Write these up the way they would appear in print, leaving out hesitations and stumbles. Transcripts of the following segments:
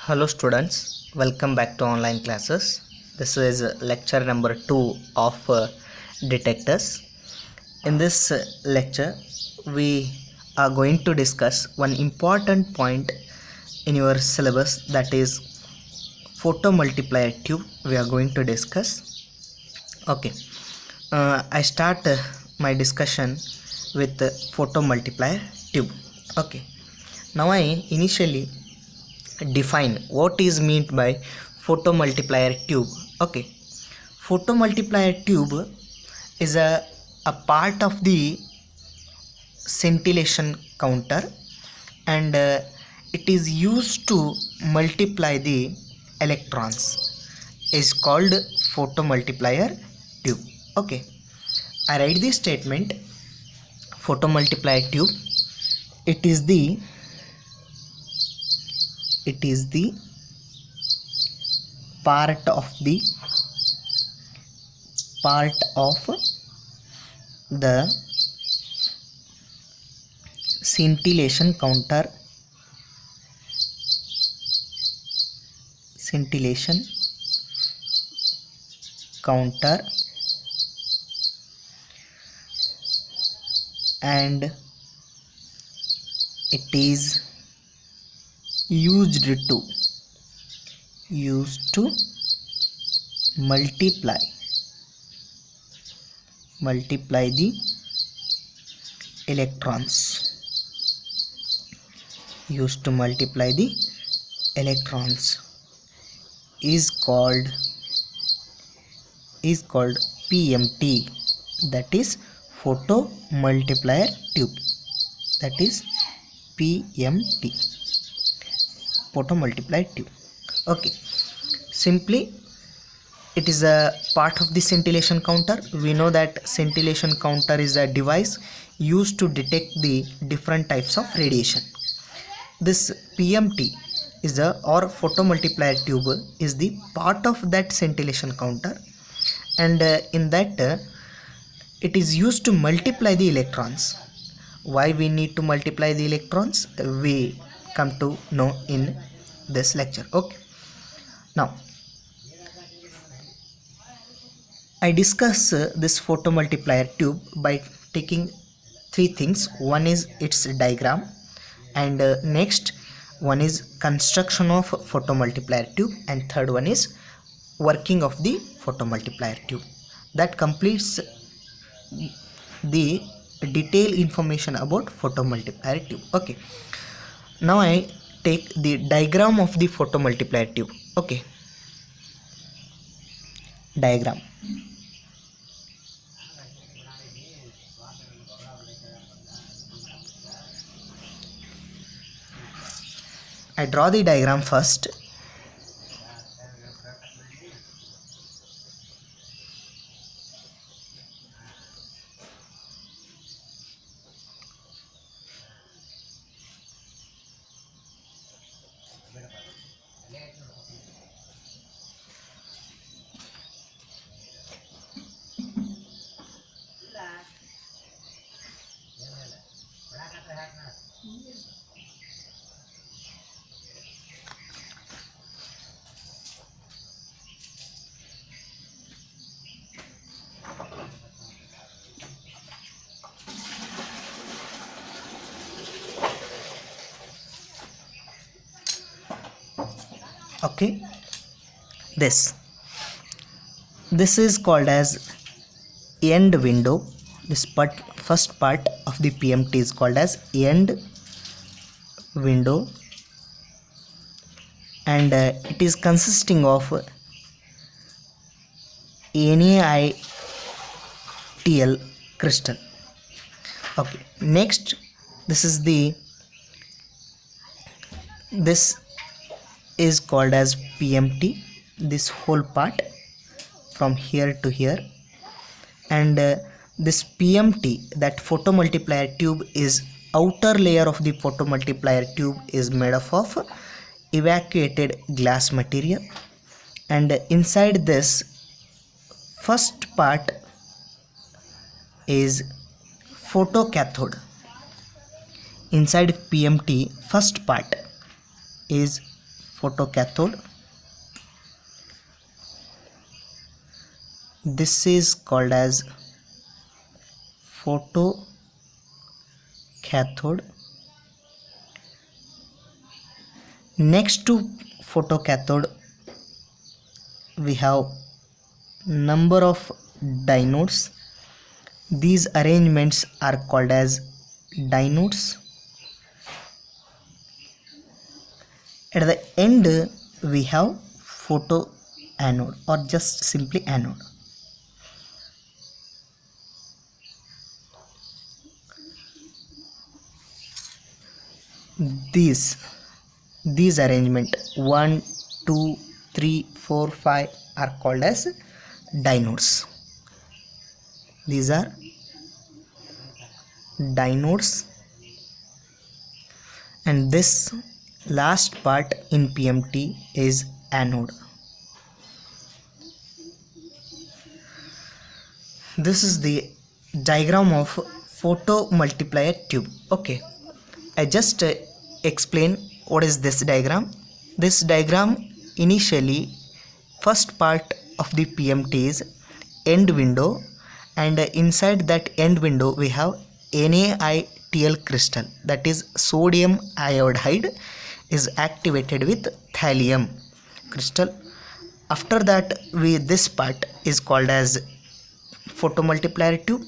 Hello students, welcome back to online classes. This is lecture number 2 of detectors. In this lecture, we are going to discuss one important point in your syllabus, that is photomultiplier tube. We are going to discuss. Okay, I start my discussion with photomultiplier tube. Okay, now I initially define what is meant by photomultiplier tube. Okay, photomultiplier tube is a part of the scintillation counter, and it is used to multiply the electrons, is called photomultiplier tube. Okay, I write this statement: photomultiplier tube, it is the part of the scintillation counter and it is used to multiply the electrons, is called PMT, that is photomultiplier tube, that is PMT, photomultiplier tube. Okay, simply it is a part of the scintillation counter. We know that scintillation counter is a device used to detect the different types of radiation. This PMT is or photomultiplier tube is the part of that scintillation counter, and in that it is used to multiply the electrons. Why we need to multiply the electrons, we come to know in this lecture. Okay, now I discuss this photomultiplier tube by taking three things. One is its diagram, and next one is construction of photomultiplier tube, and third one is working of the photomultiplier tube. That completes the detailed information about photomultiplier tube. Okay, now I take the diagram of the photomultiplier tube. Okay, diagram. I draw the diagram first. Okay, this is called as end window. This first part of the PMT is called as end window, and it is consisting of NaITl crystal. Okay, next this is called as PMT, this whole part from here to here, and this PMT, that photomultiplier tube, is outer layer of the photomultiplier tube is made up of evacuated glass material, and inside this first part is photocathode. Inside PMT first part is photocathode. This is called as photocathode. Next to photocathode we have number of diodes. These arrangements are called as diodes. At the end we have photoanode or just simply anode. These arrangement 1 2 3 4 5 are called as diodes. These are diodes, and this last part in PMT is anode. This is the diagram of photomultiplier tube. Okay, I just explain what is this diagram. This diagram, initially first part of the PMT is end window, and inside that end window we have NaITl crystal, that is sodium iodide is activated with thallium crystal. After that this part is called as photomultiplier tube.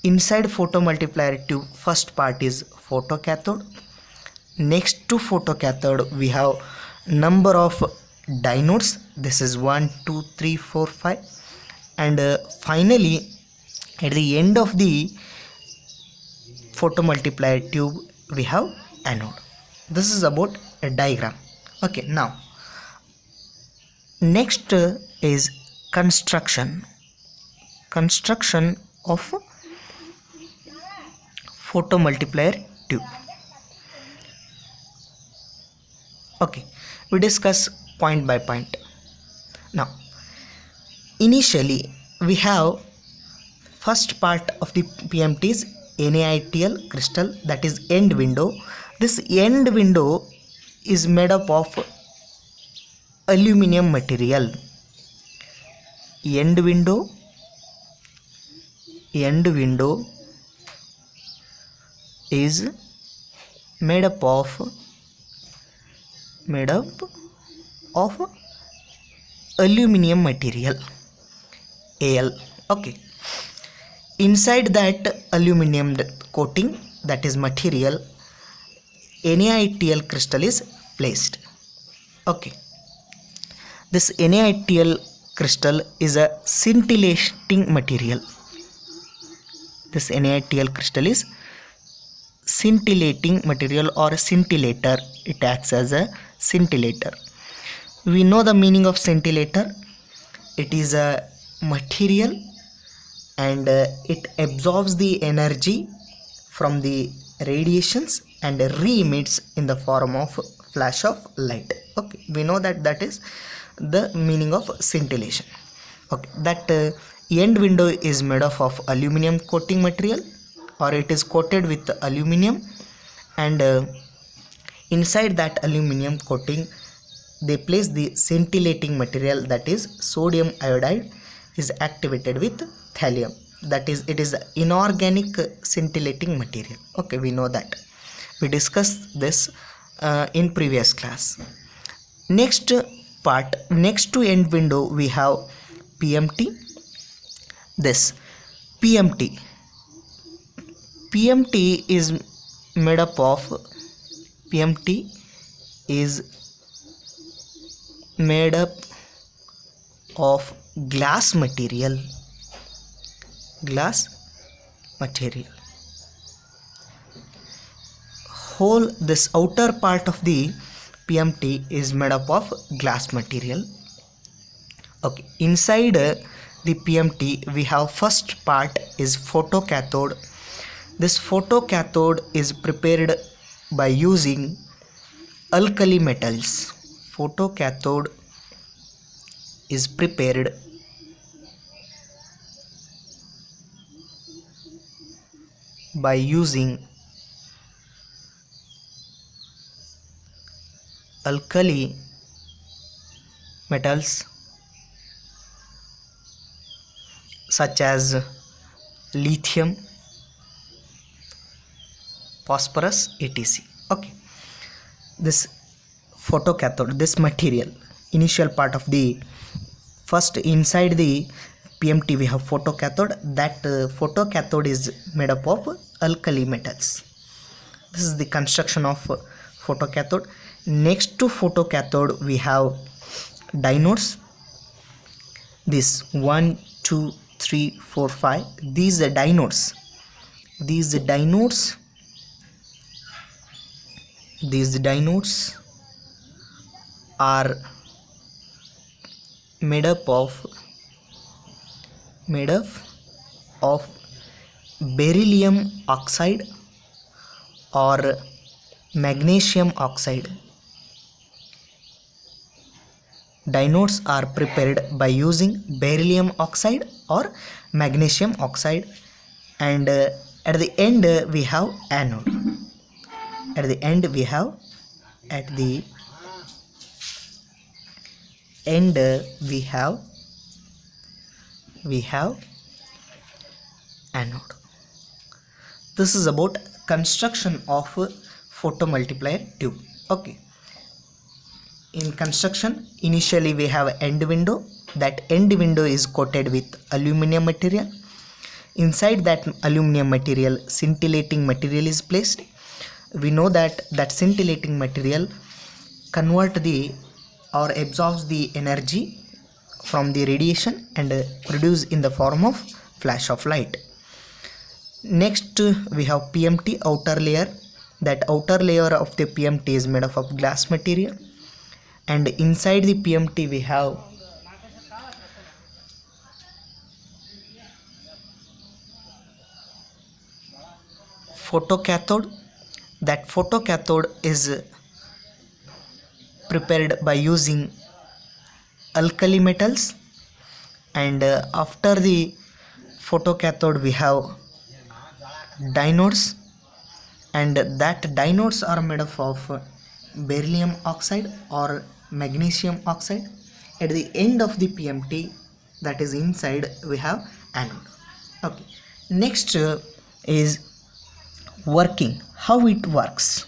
Inside photomultiplier tube first part is photocathode. Next to photocathode we have number of diodes. This is 1 2 3 4 5, and finally at the end of the photomultiplier tube we have anode. This is about a diagram. Okay, now next is construction of photomultiplier tube. Okay, we discuss point by point. Now initially we have first part of the PMT is NaITl crystal, that is end window. This end window is made up of aluminum material. End window is made up of aluminum material, Al. Okay, inside that aluminum coating, that is material, NaITl crystal is placed. Okay, this NaITl crystal is a scintillating material. This NaITl crystal is scintillating material or scintillator. It acts as a scintillator. We know the meaning of scintillator. It is a material and it absorbs the energy from the radiations and re-emits in the form of flash of light. Okay, we know that is the meaning of scintillation. Okay, that end window is made up of aluminum coating material, or it is coated with aluminum, and inside that aluminum coating they place the scintillating material, that is sodium iodide is activated with thallium, that is it is inorganic scintillating material. Okay, we know that, we discussed this in previous class. Next part, next to end window we have PMT. This PMT is made up of glass material. Whole this outer part of the PMT is made up of glass material. Okay, inside the PMT we have first part is photocathode. This photocathode is prepared by using alkali metals. Photocathode is prepared by using alkali metals such as lithium, phosphorus, etc. Okay, this photocathode, this material, initial part of the first inside the PMT we have photocathode. That photocathode is made up of alkali metals. This is the construction of photocathode. Next to photocathode we have diodes. This 1 2 3 4 5, these are diodes. These diodes are made up of beryllium oxide or magnesium oxide. Diodes are prepared by using beryllium oxide or magnesium oxide, and at the end we have anode. At the end we have anode. This is about construction of photomultiplier tube. Okay, in construction initially we have end window. That end window is coated with aluminum material. Inside that aluminum material scintillating material is placed. We know that scintillating material convert the or absorbs the energy from the radiation and produce in the form of flash of light. Next we have PMT outer layer. That outer layer of the PMT is made up of glass material, and inside the PMT we have photocathode. That photocathode is prepared by using alkali metals, and after the photocathode we have diodes, and that diodes are made up of beryllium oxide or magnesium oxide. At the end of the PMT, that is inside, we have anode. Okay, next is working, how it works.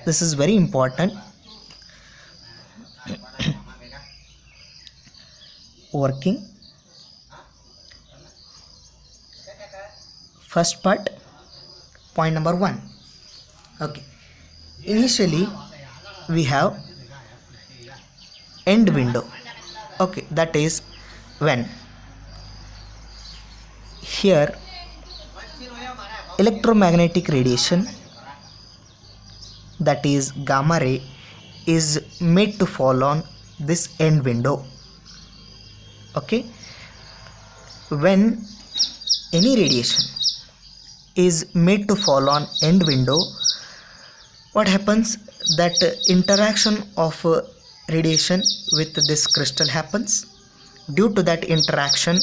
This is very important. Working, first part, point number 1. Okay, initially we have end window. Okay, that is when here electromagnetic radiation, that is gamma ray, is made to fall on this end window. Okay, when any radiation is made to fall on end window, what happens, that interaction of radiation with this crystal happens. Due to that interaction,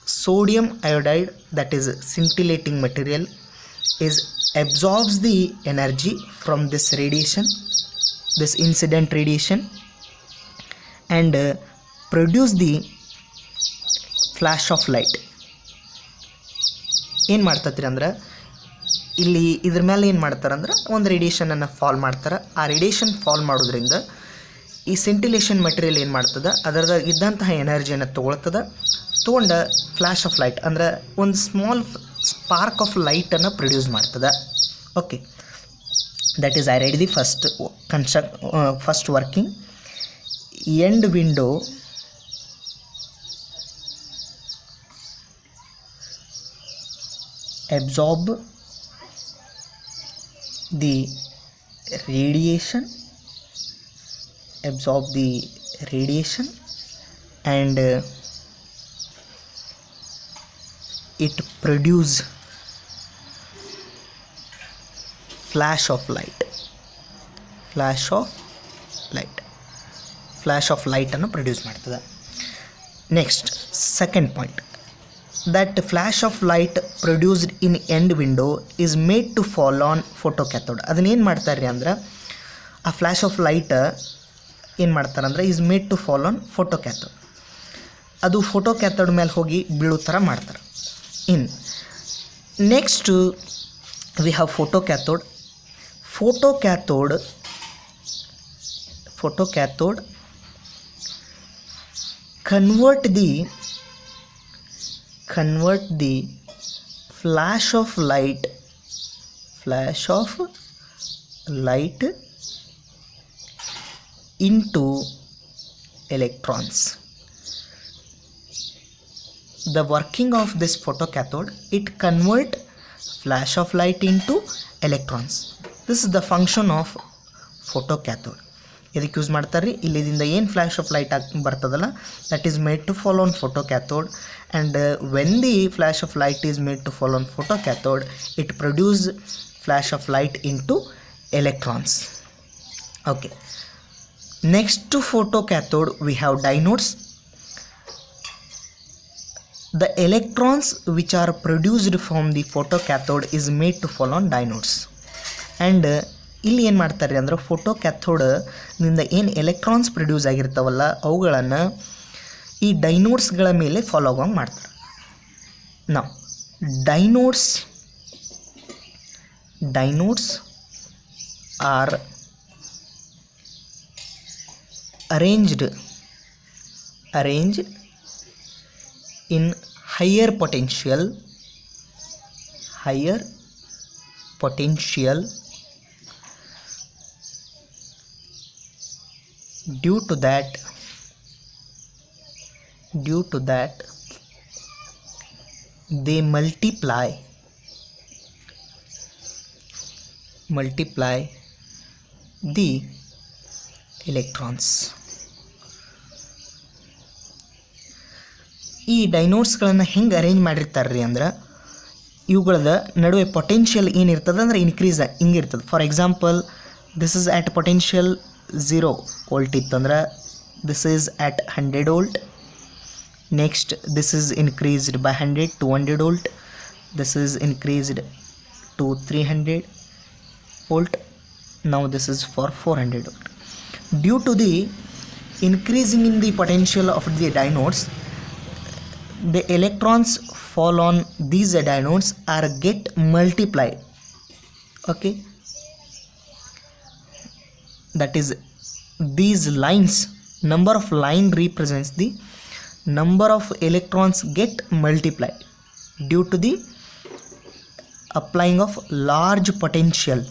sodium iodide, that is scintillating material, is absorbs the energy from this radiation, this incident radiation, and produce the flash of light. ಏನು ಮಾಡ್ತತ್ರಿ ಅಂದ್ರೆ, ಇಲ್ಲಿ ಇದ್ರ ಮೇಲೆ ಏನು ಮಾಡ್ತಾರಂದ್ರೆ ಒಂದು ರೇಡಿಯೇಷನನ್ನು fall ಮಾಡ್ತಾರೆ. ಆ ರೇಡಿಯೇಷನ್ ಫಾಲ್ ಮಾಡೋದ್ರಿಂದ ಈ ಸೆಂಟಿಲೇಷನ್ ಮೆಟೀರಿಯಲ್ ಏನು ಮಾಡ್ತದೆ, ಅದರದಾಗ ಇದ್ದಂತಹ ಎನರ್ಜಿಯನ್ನು ತೊಗೊಂಡು ಫ್ಲ್ಯಾಶ್ ಆಫ್ ಲೈಟ್ ಅಂದ್ರೆ ಒಂದು ಸ್ಮಾಲ್ ಸ್ಪಾರ್ಕ್ ಆಫ್ ಲೈಟನ್ನು ಪ್ರೊಡ್ಯೂಸ್ ಮಾಡ್ತದೆ. Okay, that is I read the first working. End window absorb the radiation and it produce flash of light ಅನ್ನು ಪ್ರೊಡ್ಯೂಸ್ ಮಾಡ್ತದೆ. Next second point, that flash of light produced in end window is made to fall on photocathode. ಅದನ್ನ ಏನು ಮಾಡ್ತಾರೆ ಅಂದ್ರೆ, ಆ flash of light ಏನು ಮಾಡ್ತಾರಂದ್ರೆ is made to fall on photo cathode. ಅದು ಫೋಟೋ ಕ್ಯಾಥೋಡ್ ಮೇಲೆ ಹೋಗಿ ಬೀಳೋ ಥರ ಮಾಡ್ತಾರೆ. Next we have photo cathode. Photo cathode convert the flash of light into electrons. The working of this photocathode, it convert flash of light into electrons. This is the function of photocathode. ಇದಕ್ಕೆ use ಮಾಡ್ತಾರೆ ರೀ. ಇಲ್ಲಿಂದ ಏನು flash of light ಬರ್ತದಲ್ಲ, that is made to fall on photo cathode, and when the flash of light is made to fall on photo cathode, it produce flash of light into electrons. Okay, next to photocathode we have dynodes. The electrons which are produced from the photocathode is made to fall on diodes. And ಇಲ್ಲಿ ಏನು ಮಾಡ್ತಾರೆ ಅಂದ್ರೆ photo ಕ್ಯಾಥೋಡ್ನಿಂದ ಏನು electrons produce ಆಗಿರ್ತಾವಲ್ಲ ಅವುಗಳನ್ನು ಈ ಡೈನೋಡ್ಸ್ಗಳ ಮೇಲೆ follow ಆಗೋಂಗೆ ಮಾಡ್ತಾರೆ. ನಾವು ಡೈನೋಡ್ಸ್ R arranged in higher potential due to that they multiply the electrons. ಈ ಡೈನೋಡ್ಸ್ಗಳನ್ನು ಹೆಂಗೆ ಅರೇಂಜ್ ಮಾಡಿರ್ತಾರೆ ರೀ ಅಂದ್ರೆ ಇವುಗಳದ ನಡುವೆ ಪೊಟೆನ್ಷಿಯಲ್ ಏನಿರ್ತದೆ ಅಂದ್ರೆ ಇನ್ಕ್ರೀಸ್ ಹಿಂಗಿರ್ತದೆ. For example, this is at potential 0 volt ಇತ್ತಂದ್ರೆ this is at 100 volt. Next this is increased by 100 200 volt. This is increased to 300 volt. Now this is for 400 volt. Due to the increasing in the potential of the diodes, the electrons fall on these diodes are get multiplied. Okay, that is these lines, number of line represents the number of electrons get multiplied due to the applying of large potential.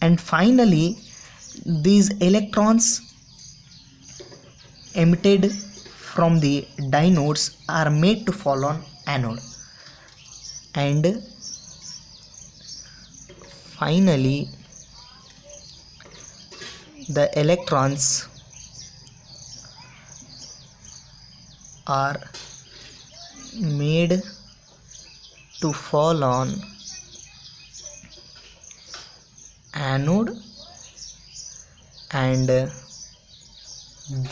And finally these electrons emitted from the diodes are made to fall on anode. And finally the electrons are made to fall on anode, and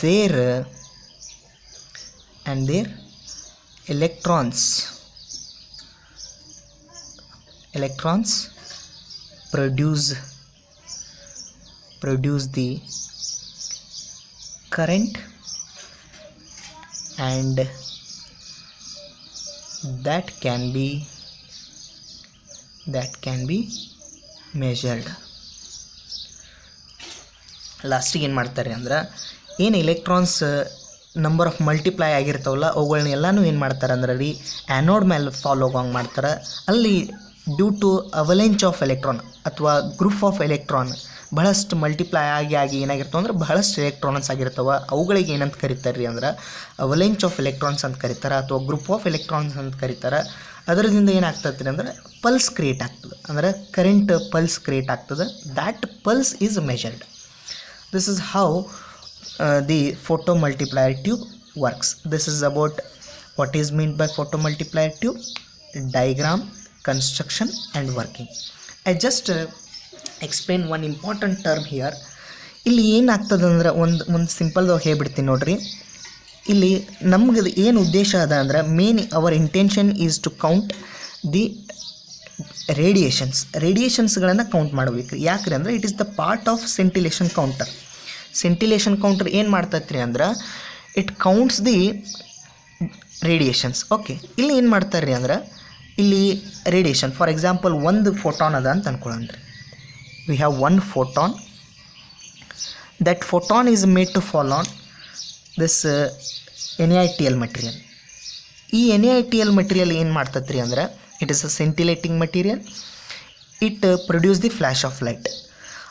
their electrons produce the current, and that can be measured. ಲಾಸ್ಟಿಗೆ ಏನು ಮಾಡ್ತಾರೆ ಅಂದ್ರೆ ಏನು electrons number of multiply ಆಗಿರ್ತಾವಲ್ಲ ಅವುಗಳನ್ನ ಎಲ್ಲನೂ ಏನು ಮಾಡ್ತಾರೆ ಅಂದ್ರೆ ರೀ ಆ್ಯನೋಡ್ ಮೇಲೆ ಫಾಲೋ ಹೋಗಂಗೆ ಮಾಡ್ತಾರೆ. ಅಲ್ಲಿ ಡ್ಯೂ ಟು ಅವಲೆಂಚ್ ಆಫ್ ಎಲೆಕ್ಟ್ರಾನ್ ಅಥವಾ ಗ್ರೂಪ್ ಆಫ್ ಎಲೆಕ್ಟ್ರಾನ್ ಬಹಳಷ್ಟು ಮಲ್ಟಿಪ್ಲೈ ಆಗಿ ಏನಾಗಿರ್ತಾವೆ ಅಂದ್ರೆ ಬಹಳಷ್ಟು ಎಲೆಕ್ಟ್ರಾನ್ಸ್ ಆಗಿರ್ತಾವೆ. ಅವುಗಳಿಗೆ ಏನಂತ ಕರೀತಾರೆ ರೀ ಅಂದ್ರೆ ಅವಲೆಂಚ್ ಆಫ್ ಎಲೆಕ್ಟ್ರಾನ್ಸ್ ಅಂತ ಕರೀತಾರೆ ಅಥವಾ ಗ್ರೂಪ್ ಆಫ್ ಎಲೆಕ್ಟ್ರಾನ್ಸ್ ಅಂತ ಕರೀತಾರೆ. ಅದರಿಂದ ಏನಾಗ್ತದೆ ಅಂದ್ರೆ ಪಲ್ಸ್ ಕ್ರಿಯೇಟ್ ಆಗ್ತದೆ, ಅಂದರೆ ಕರೆಂಟ್ ಪಲ್ಸ್ ಕ್ರಿಯೇಟ್ ಆಗ್ತದೆ. That pulse is measured. This is how the photomultiplier tube works. This is about what is meant by photomultiplier tube, diagram, construction and working. I just explain one important term here. ಇಲ್ಲಿ ಏನಾಗ್ತದೆ ಅಂದ್ರೆ ಒಂದು ಸಿಂಪಲ್ದಾಗ ಹೇಳ್ಬಿಡ್ತೀನಿ ನೋಡ್ರಿ. ಇಲ್ಲಿ ನಮ್ಗೆ ಏನು ಉದ್ದೇಶ ಅದ ಅಂದ್ರೆ main our intention is to count the ರೇಡಿಯೇಷನ್ಸ್ಗಳನ್ನು ಕೌಂಟ್ ಮಾಡಬೇಕು ರೀ. ಯಾಕ್ರಿ ಅಂದ್ರೆ it is the part of scintillation counter. Scintillation counter ಏನು ಮಾಡ್ತೈತ್ರಿ ಅಂದ್ರೆ it counts the radiations. Okay, ಇಲ್ಲಿ ಏನು ಮಾಡ್ತಾರೆ ರೀ ಅಂದ್ರೆ ಇಲ್ಲಿ ರೇಡಿಯೇಷನ್ ಫಾರ್ ಎಕ್ಸಾಂಪಲ್ ಒಂದು ಫೋಟಾನ್ ಅದ ಅಂತ ಅನ್ಕೊಳ್ಳೋಣ ರೀ. We have one photon. That photon is made to fall on this NaCl material. ಈ NaCl ಮಟೀರಿಯಲ್ ಏನು ಮಾಡ್ತೈತೆ ರೀ ಅಂದ್ರೆ it is a scintillating material. It produce the flash of light.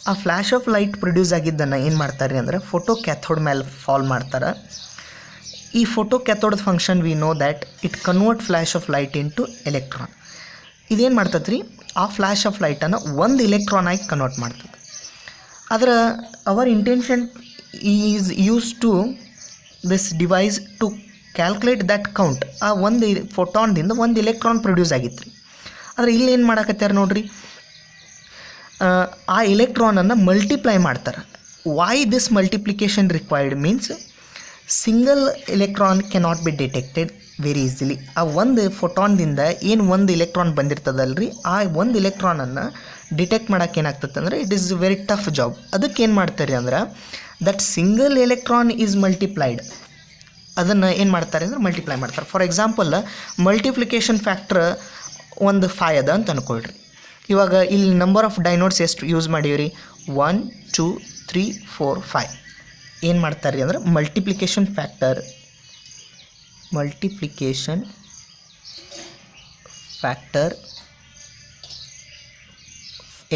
ಆ ಫ್ಲ್ಯಾಶ್ ಆಫ್ ಲೈಟ್ ಪ್ರೊಡ್ಯೂಸ್ ಆಗಿದ್ದನ್ನು ಏನು ಮಾಡ್ತಾರೆ ರೀ ಅಂದ್ರೆ ಫೋಟೋ ಕ್ಯಾಥೋಡ್ ಮೇಲೆ ಫಾಲ್ ಮಾಡ್ತಾರೆ. ಈ photo cathode function we know that it convert flash of light into electron. ಇದೇನು ಮಾಡ್ತದೆ ರೀ, ಆ ಫ್ಲ್ಯಾಶ್ ಆಫ್ ಲೈಟನ್ನು ಒಂದು ಎಲೆಕ್ಟ್ರಾನ್ ಆಗಿ ಕನ್ವರ್ಟ್ ಮಾಡ್ತದೆ. ಅದರ our intention is use to this device to calculate that count. ಆ ಒಂದು ಫೋಟಾನ್ದಿಂದ ಒಂದು ಎಲೆಕ್ಟ್ರಾನ್ ಪ್ರೊಡ್ಯೂಸ್ ಆಗಿತ್ತು ರೀ. ಆದರೆ ಇಲ್ಲಿ ಏನು ಮಾಡಕತ್ತಾರೆ ನೋಡ್ರಿ, ಆ ಎಲೆಕ್ಟ್ರಾನನ್ನು ಮಲ್ಟಿಪ್ಲೈ ಮಾಡ್ತಾರೆ. Why this multiplication required means single electron cannot be detected very easily. ಆ ಒಂದು ಫೋಟಾನ್ದಿಂದ ಏನು ಒಂದು ಎಲೆಕ್ಟ್ರಾನ್ ಬಂದಿರ್ತದಲ್ರಿ, ಆ ಒಂದು ಎಲೆಕ್ಟ್ರಾನನ್ನು ಡಿಟೆಕ್ಟ್ ಮಾಡೋಕೆ ಏನಾಗ್ತದೆ ಅಂದರೆ it is very tough job. ಅದಕ್ಕೆ ಏನು ಮಾಡ್ತಾರೆ ಅಂದ್ರೆ that single electron is multiplied. ಅದನ್ನು ಏನು ಮಾಡ್ತಾರೆ ಅಂದರೆ ಮಲ್ಟಿಪ್ಲೈ ಮಾಡ್ತಾರೆ. ಫಾರ್ ಎಕ್ಸಾಂಪಲ್ ಮಲ್ಟಿಪ್ಲಿಕೇಶನ್ ಫ್ಯಾಕ್ಟ್ರ್ ಒಂದು 5 ಅದ ಅಂತ ಅಂದ್ಕೊಳ್ರಿ. ಇವಾಗ ಇಲ್ಲಿ ನಂಬರ್ ಆಫ್ ಡೈನೋಡ್ಸ್ ಎಷ್ಟು ಯೂಸ್ ಮಾಡೀವ್ರಿ, 1 2 3 4 5. ಏನು ಮಾಡ್ತಾರೆ ಅಂದ್ರೆ ಮಲ್ಟಿಪ್ಲಿಕೇಶನ್ ಫ್ಯಾಕ್ಟರ್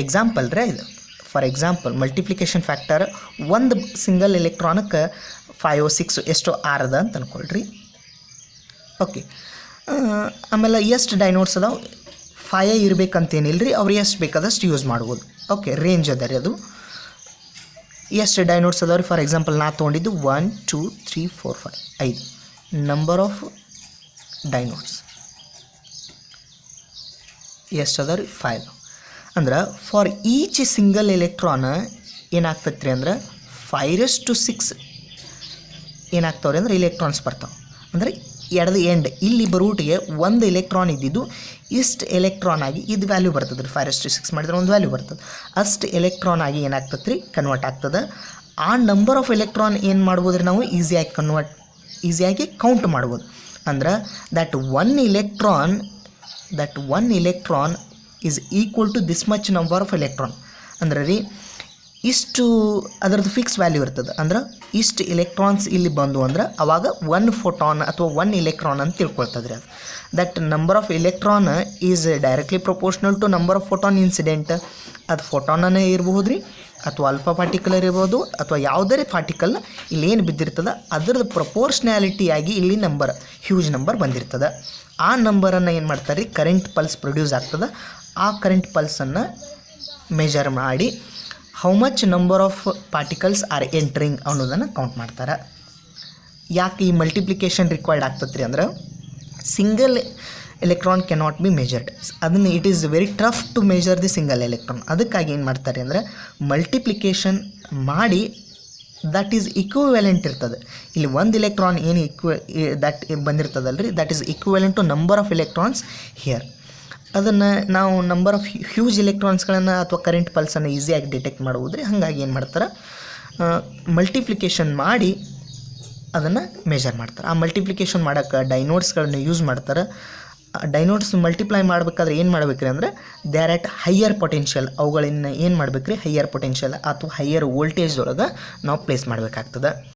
ಎಕ್ಸಾಂಪಲ್ ರೀ ಇದು. ಫಾರ್ ಎಕ್ಸಾಂಪಲ್ ಮಲ್ಟಿಪ್ಲಿಕೇಶನ್ ಫ್ಯಾಕ್ಟರ್ ಒಂದು ಸಿಂಗಲ್ ಎಲೆಕ್ಟ್ರಾನಕ್ಕೆ 5 6 ಎಷ್ಟೋ 6 ಅದ ಅಂತ ಅಂದ್ಕೊಳ್ರಿ. ಓಕೆ, ಆಮೇಲೆ ಎಷ್ಟು ಡೈನೋಡ್ಸ್ ಅದಾವೆ, 5 ಇರಬೇಕಂತೇನಿಲ್ಲ ರೀ, ಅವ್ರು ಎಷ್ಟು ಬೇಕಾದಷ್ಟು ಯೂಸ್ ಮಾಡ್ಬೋದು. ಓಕೆ, ರೇಂಜ್ ಅದ ರೀ ಅದು. ಎಷ್ಟು ಡೈನೋಡ್ಸ್ ಅದಾವೆ ರೀ, ಫಾರ್ ಎಕ್ಸಾಂಪಲ್ ನಾ ತೊಗೊಂಡಿದ್ದು 1 2 3 4 5 5 ನಂಬರ್ ಆಫ್ ಡೈನೋಡ್ಸ್ ಎಷ್ಟು ಅದ ರೀ, 5. ಅಂದ್ರೆ ಫಾರ್ ಈಚ್ ಸಿಂಗಲ್ ಎಲೆಕ್ಟ್ರಾನ್ ಏನಾಗ್ತೈತೆ ರೀ ಅಂದ್ರೆ 5⁻6 ಏನಾಗ್ತಾವ್ರಿ ಅಂದ್ರೆ ಎಲೆಕ್ಟ್ರಾನ್ಸ್ ಬರ್ತಾವೆ. ಅಂದರೆ ಎಡದ ಎಂಡ್ ಇಲ್ಲಿ ಬರೂಟಿಗೆ ಒಂದು ಎಲೆಕ್ಟ್ರಾನ್ ಇದ್ದಿದ್ದು ಇಷ್ಟು ಎಲೆಕ್ಟ್ರಾನ್ ಆಗಿ ಇದು ವ್ಯಾಲ್ಯೂ ಬರ್ತದೆ ರೀ. 5⁻6 ಮಾಡಿದ್ರೆ ಒಂದು ವ್ಯಾಲ್ಯೂ ಬರ್ತದೆ. ಅಷ್ಟು ಎಲೆಕ್ಟ್ರಾನ್ ಆಗಿ ಏನಾಗ್ತದೆ ರೀ ಕನ್ವರ್ಟ್ ಆಗ್ತದೆ. ಆ ನಂಬರ್ ಆಫ್ ಎಲೆಕ್ಟ್ರಾನ್ ಏನು ಮಾಡ್ಬೋದು ರೀ ನಾವು ಈಸಿಯಾಗಿ ಕೌಂಟ್ ಮಾಡ್ಬೋದು. ಅಂದ್ರೆ that one electron is equal to this much number of electron. ಅಂದ್ರೆ ರೀ ಇಷ್ಟು ಅದರದ್ದು ಫಿಕ್ಸ್ ವ್ಯಾಲ್ಯೂ ಇರ್ತದೆ. ಅಂದ್ರೆ ಇಷ್ಟು ಎಲೆಕ್ಟ್ರಾನ್ಸ್ ಇಲ್ಲಿ ಬಂದು ಅಂದ್ರೆ ಅವಾಗ ಒಂದು ಫೋಟಾನ್ ಅಥವಾ 1 ಎಲೆಕ್ಟ್ರಾನ್ ಅಂತ ತಿಳ್ಕೊಳ್ತದೆ ರೀ. ಅದು that number of electron is directly proportional to number of photon incident. ಅದು ಫೋಟಾನನೇ ಇರ್ಬೋದು ರೀ, ಅಥವಾ ಅಲ್ಫಾ ಪಾರ್ಟಿಕಲರ್ ಇರ್ಬೋದು, ಅಥವಾ ಯಾವುದೇ ಪಾರ್ಟಿಕಲ್ ಇಲ್ಲಿ ಏನು ಬಿದ್ದಿರ್ತದೆ ಅದರದ್ದು ಪ್ರಪೋರ್ಷ್ನಾಲಿಟಿಯಾಗಿ ಇಲ್ಲಿ ಹ್ಯೂಜ್ ನಂಬರ್ ಬಂದಿರ್ತದೆ. ಆ ನಂಬರನ್ನು ಏನು ಮಾಡ್ತಾರೆ ರೀ, ಕರೆಂಟ್ ಪಲ್ಸ್ ಪ್ರೊಡ್ಯೂಸ್ ಆಗ್ತದೆ. ಆ ಕರೆಂಟ್ ಪಲ್ಸನ್ನು ಮೆಜರ್ ಮಾಡಿ how much number of particles are entering ಅನ್ನೋದನ್ನು ಕೌಂಟ್ ಮಾಡ್ತಾರೆ. ಯಾಕೆ ಈ ಮಲ್ಟಿಪ್ಲಿಕೇಶನ್ ರಿಕ್ವೈರ್ಡ್ ಆಗ್ತದೆ ರೀ ಅಂದ್ರೆ single electron cannot be measured. ಅದನ್ನು it is very tough to measure the single electron. ಅದಕ್ಕಾಗಿ ಏನು ಮಾಡ್ತಾರೆ ಅಂದರೆ ಮಲ್ಟಿಪ್ಲಿಕೇಶನ್ ಮಾಡಿ ದಟ್ ಈಸ್ ಇಕ್ವಿವೆಲೆಂಟ್ ಇರ್ತದೆ. ಇಲ್ಲಿ ಒಂದು ಎಲೆಕ್ಟ್ರಾನ್ ಏನು ದಟ್ ಬಂದಿರ್ತದಲ್ರಿ, that is equivalent to number of electrons here. ಅದನ್ನು ನಾವು ನಂಬರ್ ಆಫ್ ಹ್ಯೂಜ್ ಎಲೆಕ್ಟ್ರಾನ್ಸ್ಗಳನ್ನು ಅಥವಾ ಕರೆಂಟ್ ಪಲ್ಸನ್ನು ಈಸಿಯಾಗಿ ಡಿಟೆಕ್ಟ್ ಮಾಡ್ಬೋದು ರೀ. ಹಾಗಾಗಿ ಏನು ಮಾಡ್ತಾರೆ, ಮಲ್ಟಿಪ್ಲಿಕೇಶನ್ ಮಾಡಿ ಅದನ್ನು ಮೆಜರ್ ಮಾಡ್ತಾರೆ. ಆ ಮಲ್ಟಿಪ್ಲಿಕೇಶನ್ ಮಾಡೋಕ್ಕೆ ಡೈನೋಡ್ಸ್ಗಳನ್ನು ಯೂಸ್ ಮಾಡ್ತಾರೆ. ಡೈನೋಡ್ಸ್ ಮಲ್ಟಿಪ್ಲೈ ಮಾಡಬೇಕಾದ್ರೆ ಏನು ಮಾಡ್ಬೇಕ್ರಿ ಅಂದರೆ they are at higher potential. ಅವುಗಳನ್ನ ಏನು ಮಾಡ್ಬೇಕ್ರಿ, ಹೈಯರ್ ಪೊಟೆನ್ಷಿಯಲ್ ಅಥವಾ ಹೈಯರ್ ವೋಲ್ಟೇಜ್ ಒಳಗೆ ನಾವು ಪ್ಲೇಸ್ ಮಾಡಬೇಕಾಗ್ತದೆ.